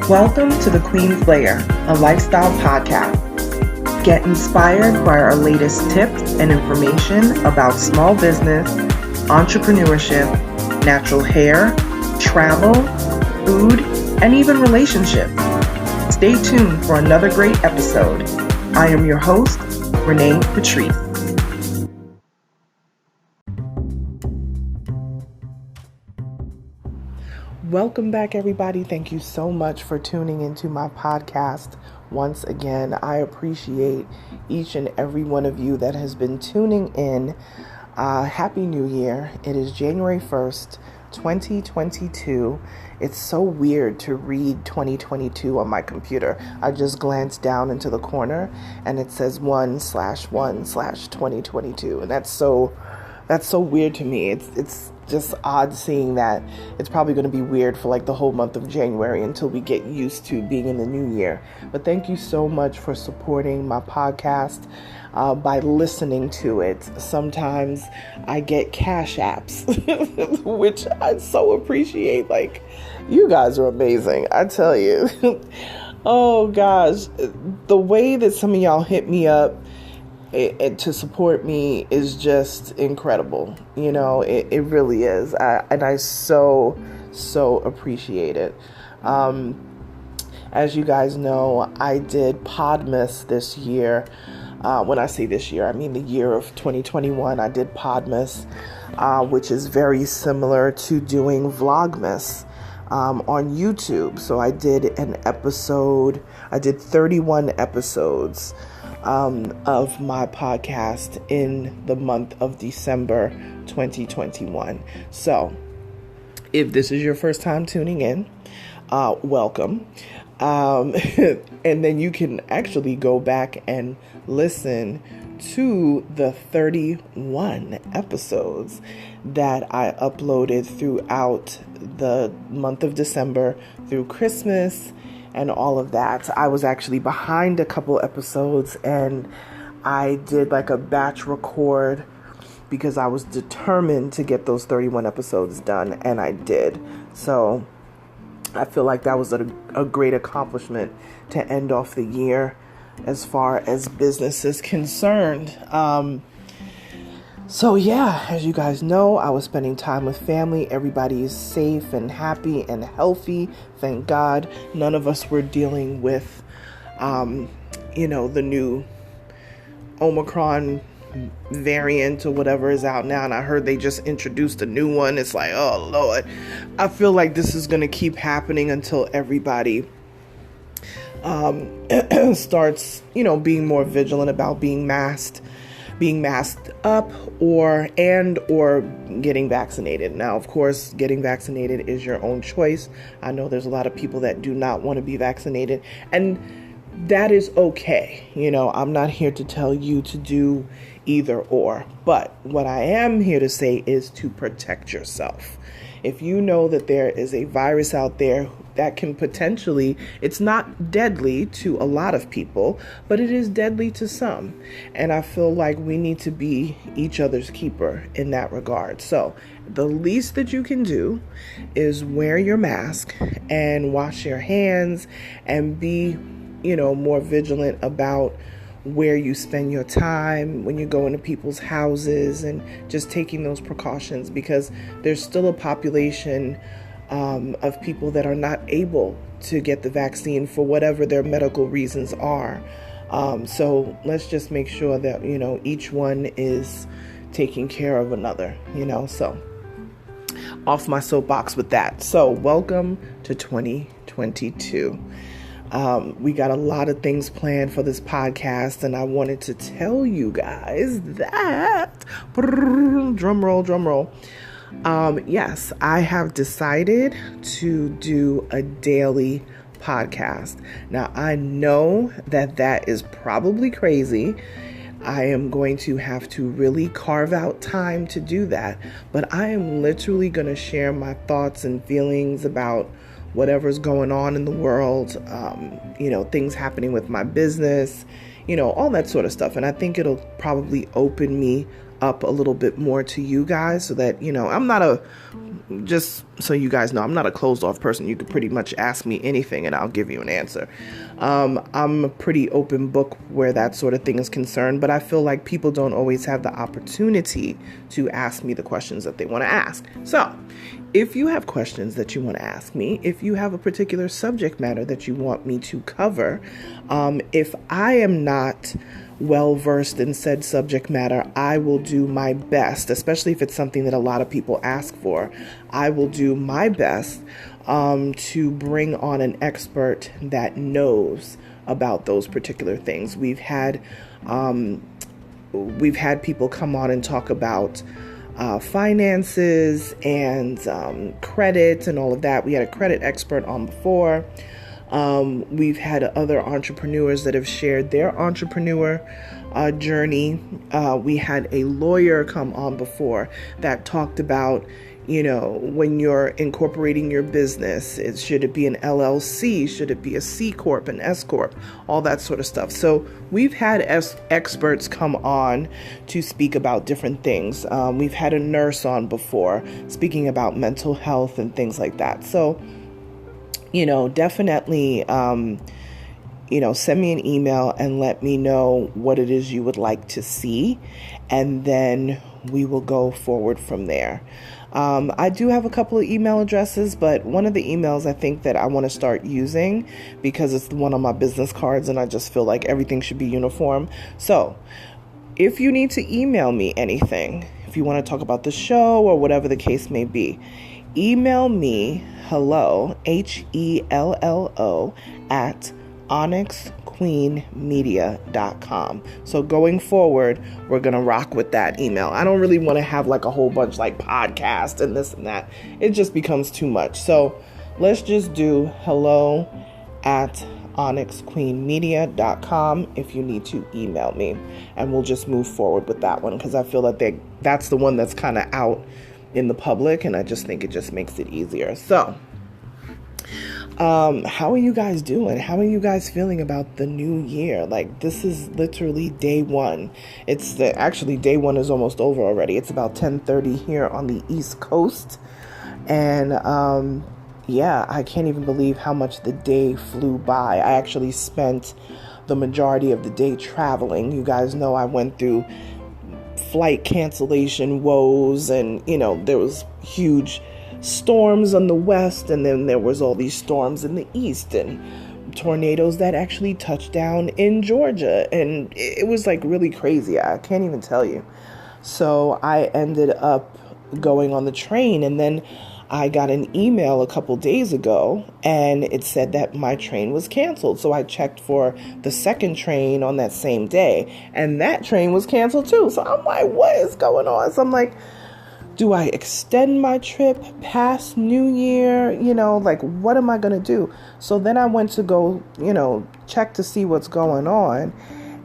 Welcome to the Queen's Lair, a lifestyle podcast. Get inspired by our latest tips and information about small business, entrepreneurship, natural hair, travel, food, and even relationships. Stay tuned for another great episode. I am your host, Renee Patrice. Welcome back, everybody. Thank you so much for tuning into my podcast once again. I appreciate each and every one of you that has been tuning in. Happy New Year. It is January 1st, 2022. It's so weird to read 2022 on my computer. I just glanced down into the corner and it says 1/1/2022. And that's so weird to me. It's just odd seeing that. It's probably going to be weird for like the whole month of January until we get used to being in the new year. But thank you so much for supporting my podcast by listening to it. Sometimes I get cash apps, which I so appreciate. Like, you guys are amazing, I tell you. Oh gosh, the way that some of y'all hit me up to support me is just incredible. You know, it really is. I so appreciate it. As you guys know, I did Podmas this year. When I say this year, I mean the year of 2021. I did Podmas, which is very similar to doing Vlogmas on YouTube. So I did 31 episodes of my podcast in the month of December 2021. So if this is your first time tuning in, welcome. And then you can actually go back and listen to the 31 episodes that I uploaded throughout the month of December through Christmas and all of that. I was actually behind a couple episodes and I did like a batch record because I was determined to get those 31 episodes done, and I did. So I feel like that was a great accomplishment to end off the year as far as business is concerned. So yeah, as you guys know, I was spending time with family. Everybody is safe and happy and healthy. Thank God. None of us were dealing with, the new Omicron variant or whatever is out now. And I heard they just introduced a new one. It's like, oh Lord. I feel like this is going to keep happening until everybody starts, being more vigilant about being masked up or getting vaccinated. Now, of course, getting vaccinated is your own choice. I know there's a lot of people that do not want to be vaccinated, and that is okay. I'm not here to tell you to do either or, but what I am here to say is to protect yourself. If you know that there is a virus out there that can potentially, it's not deadly to a lot of people, but it is deadly to some. And I feel like we need to be each other's keeper in that regard. So the least that you can do is wear your mask and wash your hands and be, more vigilant about where you spend your time when you go into people's houses and just taking those precautions, because there's still a population of people that are not able to get the vaccine for whatever their medical reasons are. So let's just make sure that, each one is taking care of another, so off my soapbox with that. So welcome to 2022. We got a lot of things planned for this podcast, and I wanted to tell you guys that, drum roll. Yes, I have decided to do a daily podcast. Now, I know that is probably crazy. I am going to have to really carve out time to do that, but I am literally going to share my thoughts and feelings about whatever's going on in the world, things happening with my business, all that sort of stuff. And I think it'll probably open me up a little bit more to you guys so that, just so you guys know, I'm not a closed off person. You could pretty much ask me anything and I'll give you an answer. I'm a pretty open book where that sort of thing is concerned, but I feel like people don't always have the opportunity to ask me the questions that they want to ask. So if you have questions that you want to ask me, if you have a particular subject matter that you want me to cover, if I am not well versed in said subject matter, I will do my best, especially if it's something that a lot of people ask for. I will do my best to bring on an expert that knows about those particular things. We've had people come on and talk about finances and credit and all of that. We had a credit expert on before. We've had other entrepreneurs that have shared their entrepreneur journey. We had a lawyer come on before that talked about, when you're incorporating your business, should it be an LLC? Should it be a C Corp, an S Corp? All that sort of stuff. So we've had experts come on to speak about different things. We've had a nurse on before speaking about mental health and things like that. So definitely, send me an email and let me know what it is you would like to see, and then we will go forward from there. I do have a couple of email addresses, but one of the emails I think that I want to start using because it's the one on my business cards and I just feel like everything should be uniform. So if you need to email me anything, if you want to talk about the show or whatever the case may be, email me hello, HELLO, at onyxqueenmedia.com. So going forward, we're going to rock with that email. I don't really want to have like a whole bunch like podcast and this and that. It just becomes too much. So let's just do hello at onyxqueenmedia.com if you need to email me, and we'll just move forward with that one because I feel like that's the one that's kind of out in the public, and I just think it just makes it easier. So how are you guys doing? How are you guys feeling about the new year? Like, this is literally day one. Actually day one is almost over already. It's about 10:30 here on the East Coast, and I can't even believe how much the day flew by. I actually spent the majority of the day traveling. You guys know I went through flight cancellation woes, and there was huge storms on the west, and then there was all these storms in the east, and tornadoes that actually touched down in Georgia, and it was like really crazy. I can't even tell you. So I ended up going on the train, and then I got an email a couple days ago, and it said that my train was canceled. So I checked for the second train on that same day, and that train was canceled too. So I'm like, what is going on? So I'm like, do I extend my trip past New Year? What am I going to do? So then I went to go, check to see what's going on.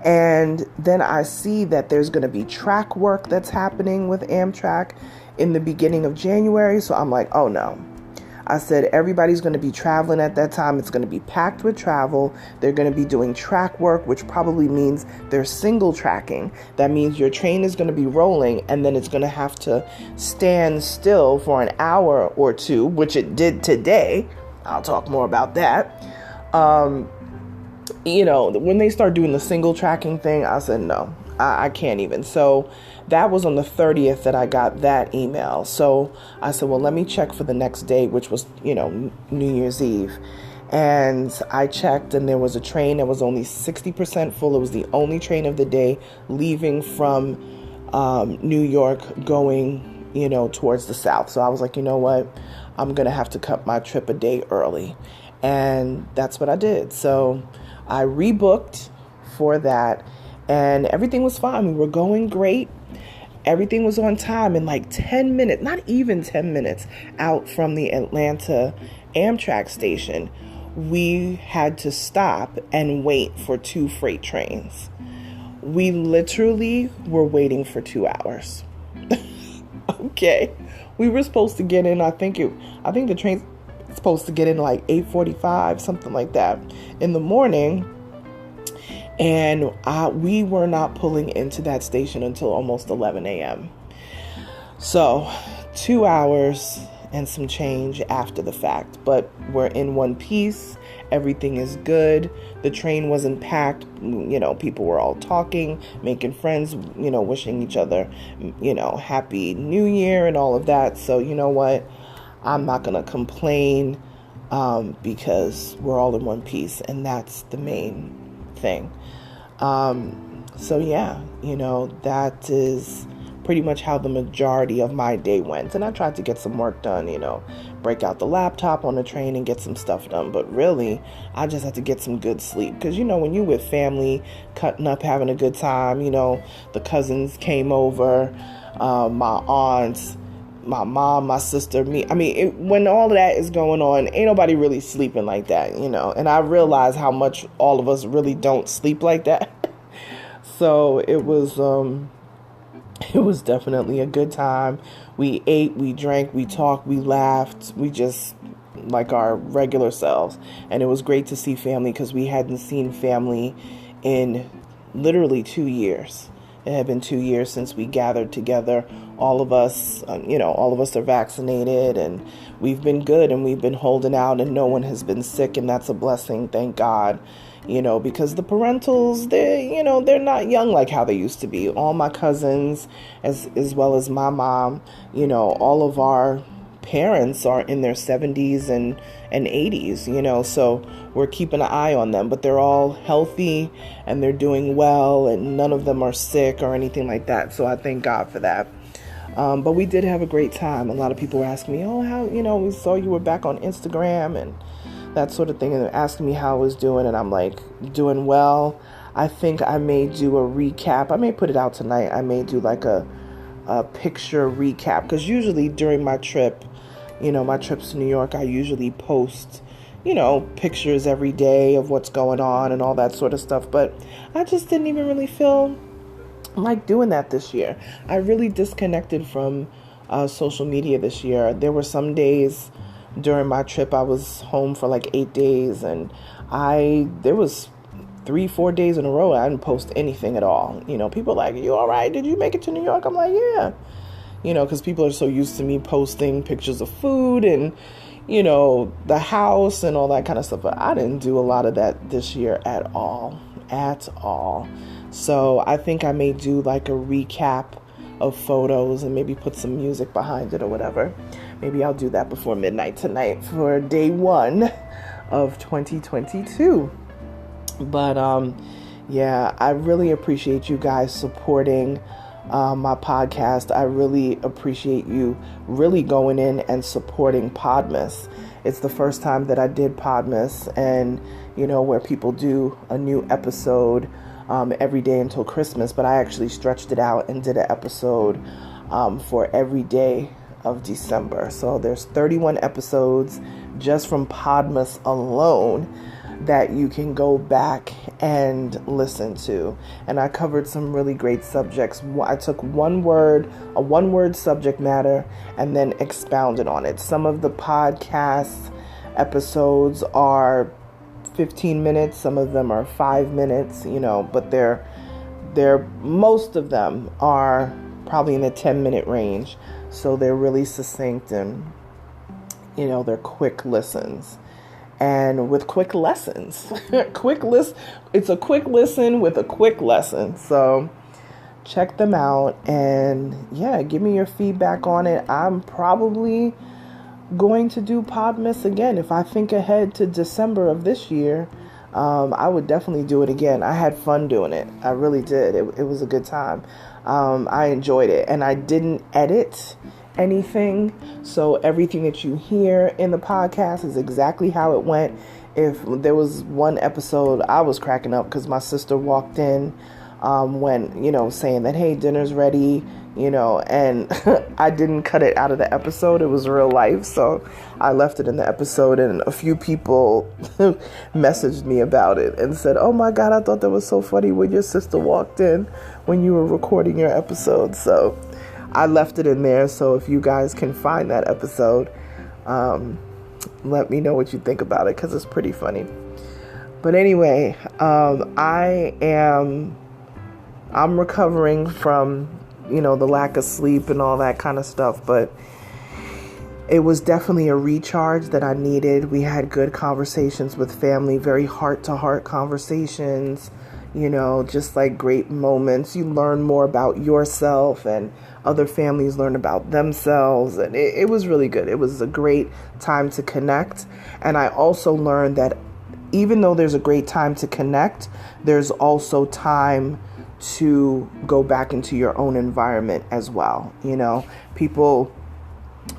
And then I see that there's going to be track work that's happening with Amtrak in the beginning of January. So I'm like, oh no. I said, everybody's going to be traveling at that time. It's going to be packed with travel. They're going to be doing track work, which probably means they're single tracking. That means your train is going to be rolling, and then it's going to have to stand still for an hour or two, which it did today. I'll talk more about that. When they start doing the single tracking thing, I said, no, I can't even. So that was on the 30th that I got that email. So I said, well, let me check for the next day, which was, New Year's Eve. And I checked, and there was a train that was only 60% full. It was the only train of the day leaving from New York going, towards the south. So I was like, you know what? I'm going to have to cut my trip a day early. And that's what I did. So I rebooked for that, and everything was fine. We were going great. Everything was on time. In like 10 minutes, not even 10 minutes out from the Atlanta Amtrak station, we had to stop and wait for 2 freight trains. We literally were waiting for 2 hours. Okay. We were supposed to get in, I think the train's supposed to get in like 8:45, something like that, in the morning. And we were not pulling into that station until almost 11 a.m. So 2 hours and some change after the fact, but we're in one piece. Everything is good. The train wasn't packed. People were all talking, making friends, wishing each other, happy new year and all of that. So you know what? I'm not going to complain because we're all in one piece, and that's the main thing. So yeah, that is pretty much how the majority of my day went. And I tried to get some work done, break out the laptop on the train and get some stuff done. But really, I just had to get some good sleep. Because, when you're with family, cutting up, having a good time, the cousins came over, my aunts, my mom, my sister, me. I mean, when all of that is going on, ain't nobody really sleeping like that, And I realize how much all of us really don't sleep like that. So it was definitely a good time. We ate, we drank, we talked, we laughed. We just like our regular selves. And it was great to see family because we hadn't seen family in literally 2 years. It had been 2 years since we gathered together. All of us, all of us are vaccinated, and we've been good, and we've been holding out, and no one has been sick, and that's a blessing, thank God. Because the parentals, they're not young like how they used to be. All my cousins, as well as my mom, all of our parents are in their 70s and 80s, so we're keeping an eye on them, but they're all healthy and they're doing well, and none of them are sick or anything like that. So I thank God for that. But we did have a great time. A lot of people were asking me, oh, how, we saw you were back on Instagram and that sort of thing, and they're asking me how I was doing, and I'm like, doing well. I think I may do a recap. I may put it out tonight. I may do like a picture recap, because usually during my trip, my trips to New York, I usually post, pictures every day of what's going on and all that sort of stuff, but I just didn't even really feel like doing that this year. I really disconnected from social media this year. There were some days during my trip, I was home for like 8 days, and there was 3-4 days in a row I didn't post anything at all. People are like, you all right? Did you make it to New York? I'm like, yeah. Because people are so used to me posting pictures of food and, the house and all that kind of stuff. But I didn't do a lot of that this year at all. So I think I may do like a recap of photos and maybe put some music behind it or whatever. Maybe I'll do that before midnight tonight for day 1 of 2022. But yeah, I really appreciate you guys supporting my podcast. I really appreciate you really going in and supporting Podmas. It's the first time that I did Podmas, and where people do a new episode every day until Christmas, but I actually stretched it out and did an episode for every day of December. So there's 31 episodes just from Podmas alone that you can go back and listen to. And I covered some really great subjects. I took a one-word subject matter and then expounded on it. Some of the podcast episodes are 15 minutes, some of them are 5 minutes, but they're most of them are probably in the 10-minute range. So they're really succinct and, they're quick listens. And with quick lessons, it's a quick listen with a quick lesson. So check them out and yeah, give me your feedback on it. I'm probably going to do Podmas again. If I think ahead to December of this year, I would definitely do it again. I had fun doing it. I really did. It was a good time. I enjoyed it, and I didn't edit anything, so everything that you hear in the podcast is exactly how it went. If there was one episode I was cracking up because my sister walked in when, saying that, hey, dinner's ready, and I didn't cut it out of the episode. It was real life, so I left it in the episode, and a few people messaged me about it and said, oh my God, I thought that was so funny when your sister walked in when you were recording your episode. So I left it in there, so if you guys can find that episode, let me know what you think about it, because it's pretty funny. But anyway, I'm recovering from, the lack of sleep and all that kind of stuff, but it was definitely a recharge that I needed. We had good conversations with family, very heart-to-heart conversations, just like great moments. You learn more about yourself, and other families learn about themselves, and it was really good. It was a great time to connect, and I also learned that even though there's a great time to connect, there's also time to go back into your own environment as well. People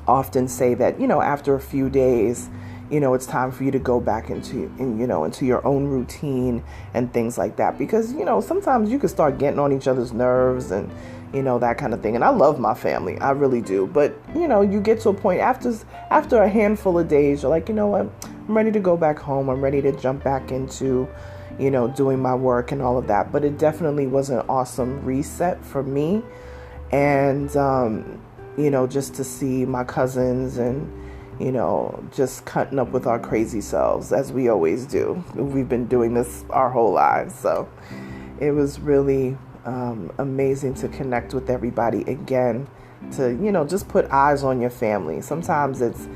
often say that, after a few days, it's time for you to go back into your own routine and things like that. Because, sometimes you can start getting on each other's nerves and, that kind of thing. And I love my family. I really do. But, you get to a point after a handful of days, you're like, you know what? I'm ready to go back home. I'm ready to jump back into, doing my work and all of that. But it definitely was an awesome reset for me. And, just to see my cousins and, just cutting up with our crazy selves, as we always do. We've been doing this our whole lives. So it was really amazing to connect with everybody again, to, just put eyes on your family. Sometimes it's,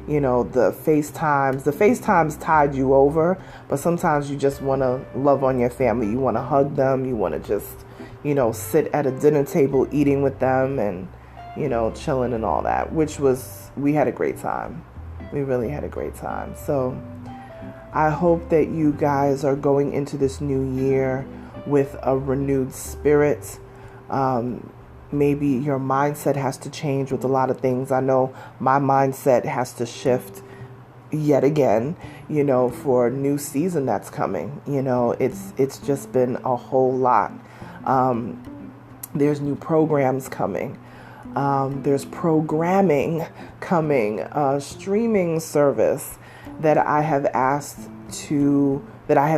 the FaceTimes tide you over, but sometimes you just want to love on your family. You want to hug them. You want to just, sit at a dinner table eating with them and, chilling and all that, we had a great time. We really had a great time. So I hope that you guys are going into this new year with a renewed spirit. Maybe your mindset has to change with a lot of things. I know my mindset has to shift yet again, for a new season that's coming. It's just been a whole lot. There's new programs coming. There's programming coming, streaming service that I have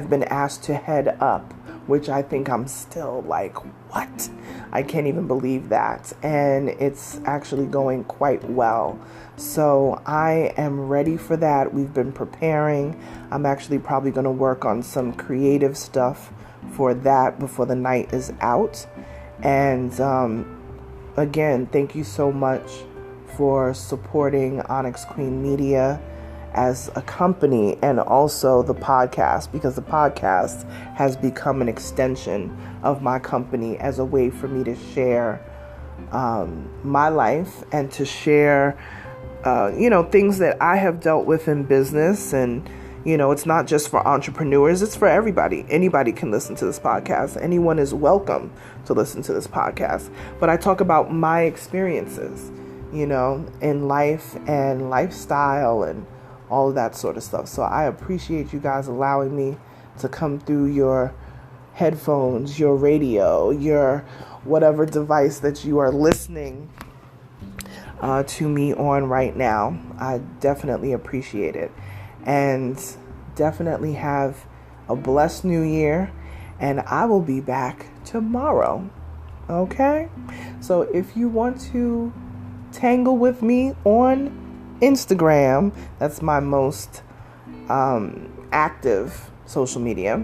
been asked to head up, which I think I'm still like, what? I can't even believe that. And it's actually going quite well. So I am ready for that. We've been preparing. I'm actually probably going to work on some creative stuff for that before the night is out. And, again, thank you so much for supporting Onyx Queen Media as a company, and also the podcast, because the podcast has become an extension of my company as a way for me to share my life and to share, things that I have dealt with in business. And, it's not just for entrepreneurs, it's for everybody. Anybody can listen to this podcast. Anyone is welcome to listen to this podcast. But I talk about my experiences, in life and lifestyle and all of that sort of stuff. So I appreciate you guys allowing me to come through your headphones, your radio, your whatever device that you are listening to me on right now. I definitely appreciate it. And definitely have a blessed new year. And I will be back tomorrow. Okay? So if you want to tangle with me on Instagram, that's my most active social media,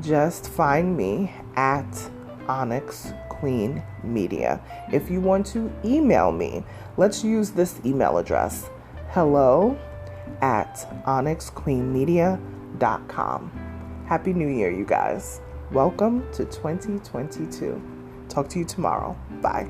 just find me at Onyx Queen Media. If you want to email me, let's use this email address: hello@onyxqueenmedia.com. Happy New Year, you guys. Welcome to 2022. Talk to you tomorrow. Bye.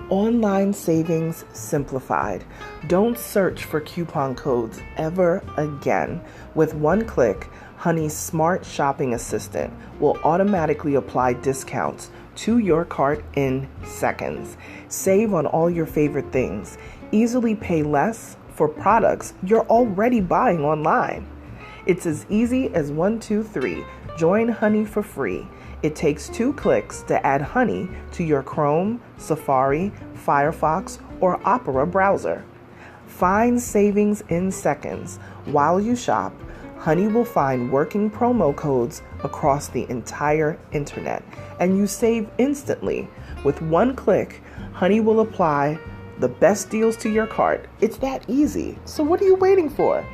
Online savings simplified. Don't search for coupon codes ever again. With one click, Honey's smart shopping assistant will automatically apply discounts to your cart in seconds. Save on all your favorite things. Easily pay less for products you're already buying online. It's as easy as 1, 2, 3. Join Honey for free. It takes 2 clicks to add Honey to your Chrome, Safari, Firefox, or Opera browser. Find savings in seconds while you shop. Honey will find working promo codes across the entire internet, and you save instantly. With one click, Honey will apply the best deals to your cart. It's that easy. So what are you waiting for?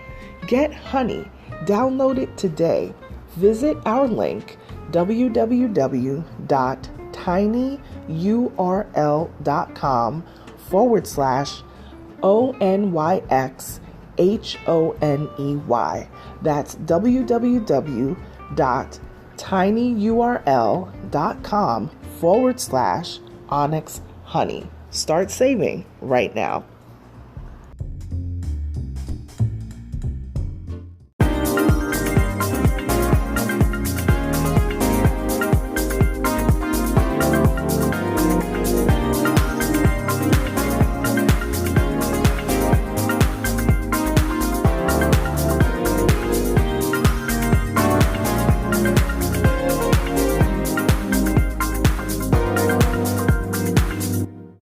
Get Honey. Download it today. Visit our link, www.tinyurl.com/ONYXHONEY. That's www.tinyurl.com/Onyx Honey. Start saving right now.